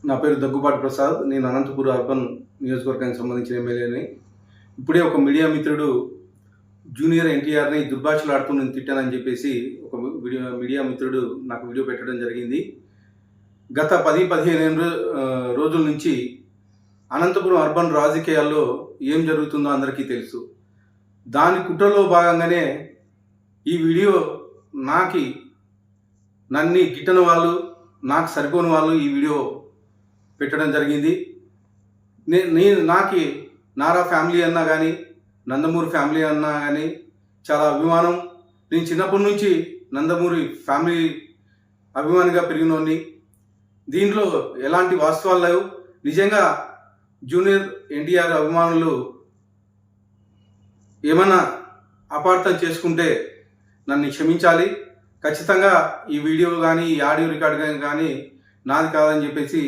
నా పేరు దగ్గుబాటి ప్రసాద్. నేను అనంతపురం అర్బన్ నియోజకవర్గానికి సంబంధించిన ఎమ్మెల్యేని. ఇప్పుడే ఒక మీడియా మిత్రుడు జూనియర్ ఎన్టీఆర్ని దుర్భాషలాడుతూ నేను తిట్టానని చెప్పేసి ఒక మీడియా మిత్రుడు నాకు వీడియో పెట్టడం జరిగింది. గత 10-15 రోజుల నుంచి అనంతపురం అర్బన్ రాజకీయాల్లో ఏం జరుగుతుందో అందరికీ తెలుసు. దాని కుట్రలో భాగంగానే ఈ వీడియో నన్ను గిట్టని వాళ్ళు, నాకు సరిపోని వాళ్ళు ఈ వీడియో పెట్టడం జరిగింది. నాకు నారా ఫ్యామిలీ అన్నా కానీ, నందమూరి ఫ్యామిలీ అన్నా కానీ చాలా అభిమానం. నేను చిన్నప్పటి నుంచి నందమూరి ఫ్యామిలీ అభిమానిగా పెరిగినోడిని. దీంట్లో ఎలాంటి వాస్తవాలు లేవు. నిజంగా జూనియర్ ఎన్టీఆర్ అభిమానులు ఏమన్నా అపార్థం చేసుకుంటే నన్ను క్షమించాలి. ఖచ్చితంగా ఈ వీడియో కానీ, ఈ ఆడియో రికార్డ్ కానీ నాది కాదని చెప్పేసి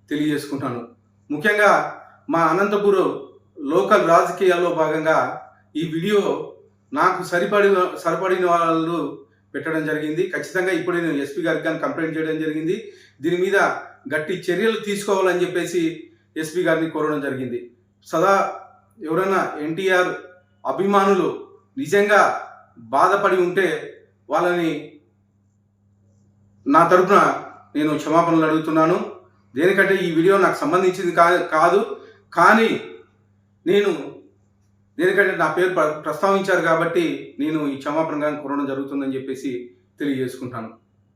తెలియజేసుకుంటాను. ముఖ్యంగా మా అనంతపురం లోకల్ రాజకీయాల్లో భాగంగా ఈ వీడియో నాకు సరిపడిన వాళ్ళు పెట్టడం జరిగింది. ఖచ్చితంగా ఇప్పుడే నేను ఎస్పీ గారికి కానీ కంప్లైంట్ చేయడం జరిగింది. దీని మీద గట్టి చర్యలు తీసుకోవాలని చెప్పేసి ఎస్పీ గారిని కోరడం జరిగింది. ఎవరైనా ఎన్టీఆర్ అభిమానులు నిజంగా బాధపడి ఉంటే వాళ్ళని నా తరపున నేను క్షమాపణలు అడుగుతున్నాను. దేనికంటే ఈ వీడియో నాకు సంబంధించింది కాదు, కానీ దేనికంటే నా పేరు ప్రస్తావించారు కాబట్టి నేను ఈ క్షమాపణ కోరడం జరుగుతుందని చెప్పేసి తెలియజేసుకుంటాను.